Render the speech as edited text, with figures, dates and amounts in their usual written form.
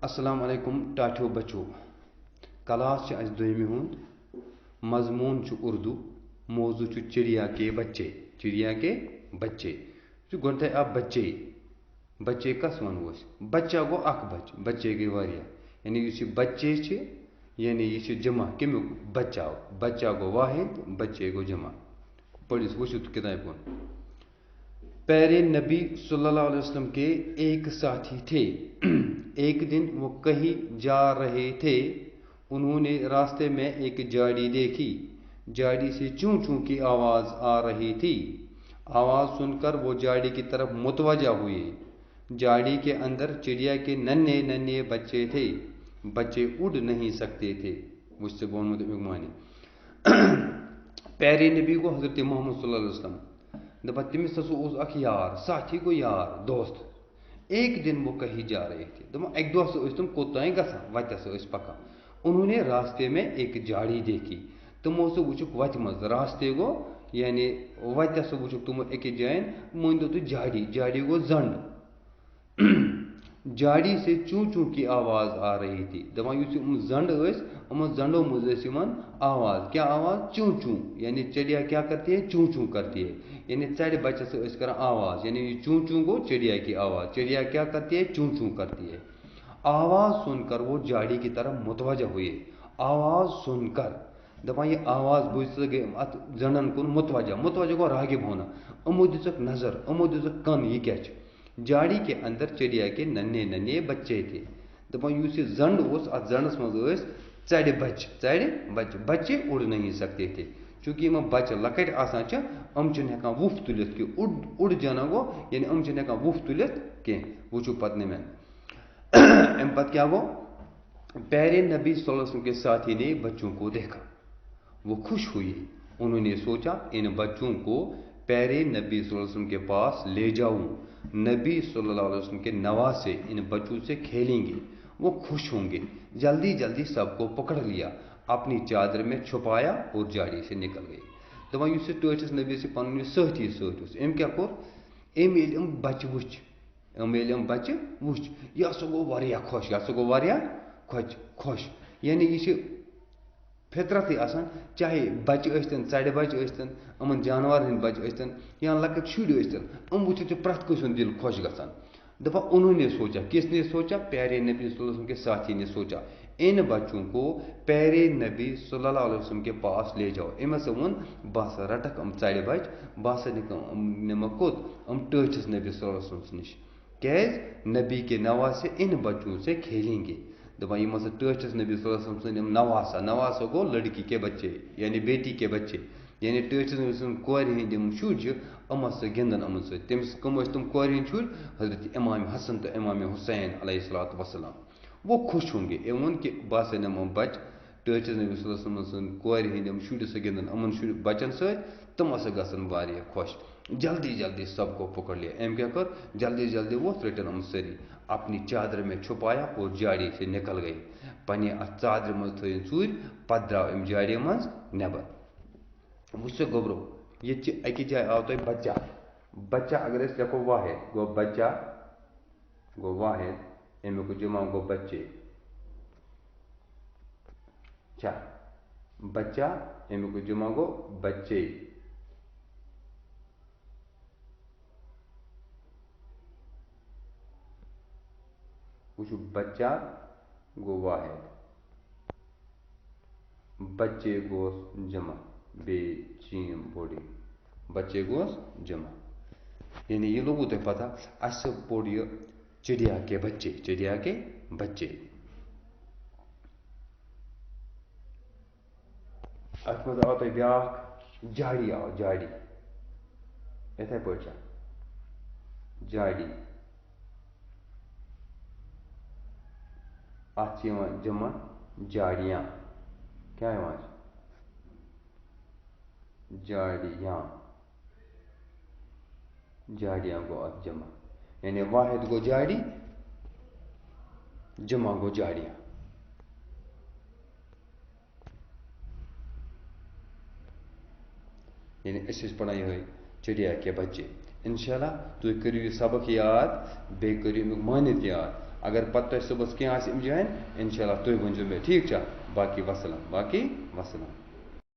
السلام علیکم ٹاٹھیو بچو کلاس اس دویمہِ ہُنٛد مضموٗن چھُ اردو موضوع چھُ چڑیا کے بچے گۄڈٕنٮ۪تھٕے آو بچے کس ونو أسۍ بچہ گوٚو اکھ بچے گٔے واریاہ یعنی یُس یہِ بچے چھِ یعنی یہِ چھِ جمع کمیُک بچہ گوٚو واحد بچے گوٚو جمع پٔرِو وٕچھِو کِتابہِ کُن پیارے نبی صلی اللہ علیہ وسلم کے ایک ساتھی تھے ایک دن وہ کہیں جا رہے تھے انہوں نے راستے میں ایک جھاڑی دیکھی جھاڑی سے چوں چوں کی آواز آ رہی تھی آواز سن کر وہ جھاڑی کی طرف متوجہ ہوئے جھاڑی کے اندر چڑیا کے ننھے ننھے بچے تھے بچے اڑ نہیں سکتے تھے مجھ سے معنی پیارے نبی کو حضرت محمد صلی اللہ علیہ وسلم دپان تمس ہسا اوس اکھ یار ساتھی گو یار دوست ایک دن وہ کہیں جا رہے تھے دپان اکہ دۄہ ہسا ٲسۍ تِم کوٚت گژھان وتہِ ہسا ٲسۍ پکان انہوں نے راستے میں ایک جھاڑی دیکھی تمو ہسا وٕچھُکھ وتہِ منٛز راستے گوٚو یعنی وتہِ ہسا وٕچھُکھ تمو أکِس جاین مٲنۍتو تُہۍ جھاڑی گوٚو زنٛڈ جھاڑی سے چوں چوں کی آواز آ رہی تھی دپان یُس یِم زنٛڈ ٲسۍ یِمو زنٛڈو منٛز ٲسۍ یِوان آواز کیٛاہ آواز چوں چوں یعنی چڑیا کیا کرتی ہے چوں چوں کرتی ہے یعنی ژرِ بچہ سے ٲسۍ کران آواز یعنی یہ چوں چوں گو چڑیا کی آواز چڑیا کیا کرتی ہے چوں چوں کرتی ہے آواز سن کر وہ جھاڑی کی طرف متوجہ ہوئے آواز سن کر دپان یہ آواز بوٗزِتھ گٔے اتھ زنڈن کُن متوجہ گوٚو راغب ہونا یِمو دِژکھ نظر یِمو دِژکھ کن یہ کیٛاہ چھِ جھاڑی کے اندر چڑیا کے ننھے ننھے بچے تھے دپان یُس یہِ زنڈ اوس اتھ زنڈس منٛز ٲسۍ ژرِ بچے اڑ نہیں سکتے تھے چوٗنٛکہِ یِمن بچہِ لۄکٕٹۍ آسان چھِ یِم چھِنہٕ ہٮ۪کان وُپھ تُلِتھ کینٛہہ اُڑ جانا گوٚو یعنی یِم چھِنہٕ ہٮ۪کان وُپھ تُلِتھ کینٛہہ وٕچھِو پتہٕ نہٕ مےٚ امہِ پتہٕ کیٛاہ گوٚو پیارے نبی صلی اللہ علیہ وسلم کے ساتھی نے بچوں کو دیکھا وہ خوش ہوئے انہوں نے سوچا ان بچوں کو پیارے نبی صلی اللہ علیہ وسلم کے پاس لے جاؤں نبی صلی اللہ علیہ وسلم کے نواسے ان بچوں سے کھیلیں گے وہ خوش ہوں گے جلدی جلدی سب کو پکڑ لیا اپنی چادر میں چھپایا اور جھاڑی سے نکل گئی دپان یُس یہِ ٹٲٹھِس نبی سے پنُن یہِ سٲتھی سۭتۍ اوس أمۍ کیٛاہ کوٚر أمۍ ییٚلہِ یِم بچہِ وٕچھ یہِ ہسا گوٚو واریاہ خۄش یعنی یہِ چھِ فطرتٕے آسان چاہے بچہِ ٲسۍتن ژرِ بچہِ ٲسۍتن یِمن جانورن ہٕنٛدۍ بچہِ ٲسۍتن یا لۄکٕٹۍ شُرۍ ٲسۍتن یِم وٕچھِتھ چھُ پرٛٮ۪تھ کٲنٛسہِ ہُنٛد دل خۄش گژھان دپان انہوں نے سوچا کس نے سوچا پیارے نبی صلی اللہ علیہ وسلم کے ساتھی نے سوچا ان بچوں کو پیارے نبی صلی اللہ علیہ وسلم کے پاس لے جاؤ أمۍ ہسا ووٚن بہٕ ہسا رٹکھ یِم ژرِ بچہِ بہٕ ہسا نِمکھ کوٚت یِم ٹٲٹھِس نبی صلی اللہ علیہ وسلم نِش کیٛازِ نبی کے نواسے ان بچوں سے کھیلیں گے دپان یِم ہسا ٹٲٹھِس نبی صلی اللہ علیہ وسلم سٕنٛدۍ یِم نواسا گوٚو لڑکی کے بچے یعنی بیٹی کے بچے یعنی ٹٲٹھِس نبی سٕنٛدۍ کورِ ہٕنٛدۍ یِم شُرۍ چھِ یِم ہسا گِنٛدن یِمن سۭتۍ تٔمِس کٕم ٲسۍ تِم کورِ ہٕنٛدۍ شُرۍ حضرت امام حسن تہٕ امام حسین علیہ الصلوۃ والسلام وہ خوش ہوں گے أمۍ ووٚن کہِ بہٕ ہسا نِمہٕ یِم بچہِ ٹٲٹھِس نبی صلی اللہ علیہ وسلم سٕنٛدۍ کورِ ہٕنٛدۍ یِم شُرۍ ہسا گِنٛدن یِمن بچن سۭتۍ تِم ہسا گژھن واریاہ خۄش جلدی جلدی سب کو پکڑ لیا أمۍ کیٛاہ کٔر جلدی جلدی ووٚتھ رٔٹِن یِم سٲری اپنی چادر میں چھپایا اور جھاڑی سے نکل گئی پننہِ اتھ ژادرِ منٛز تھٲیِن ژوٗرِ پتہٕ درٛاو أمۍ جھاڑی منٛز نٮ۪بر وٕچھ سا گوٚبرو ییٚتہِ چھِ أکِس جایہِ آو تۄہہِ بچہ اگر أسۍ لیکھو واحد گوٚو بچہ گوٚو واحد امیُک جمع گوٚو بچے چھا بچہ امیُک جمع گوٚو بچے وٕچھو بچہ گوٚو واحد بچے گوس جمع بیٚیہِ چیٖم بوٚڑ بچے گوس جمع یعنی یہ لوگوٕ تۄہہِ پتہ اَسہِ پوٚر یہِ چڑیا کے بچے اتھ منٛز آو تۄہہِ بیٛاکھ جھاڑی یِتھَے پٲٹھۍ چھا جھاڑی اتھ چھِ یِوان جمع جھاڑیاں کیٛاہ یِوان جھاڑیاں گوٚو اتھ جمع یعنی واحد گوٚو جھاڑی جمع گوٚو جھاڑیاں یعنی أسۍ ٲسۍ پران یِہوٚے چڑیا کے بچے انشاء اللہ تُہۍ کٔرِو یہِ سبق یاد بیٚیہِ کٔرِو امیُک معنی تہِ یاد اگر پتہٕ تۄہہِ صُبحس کینٛہہ آسہِ اَمہِ جایَن اِنشاء اللہ تُہۍ ؤنۍزیو مےٚ ٹھیٖک چھا باقی وسلام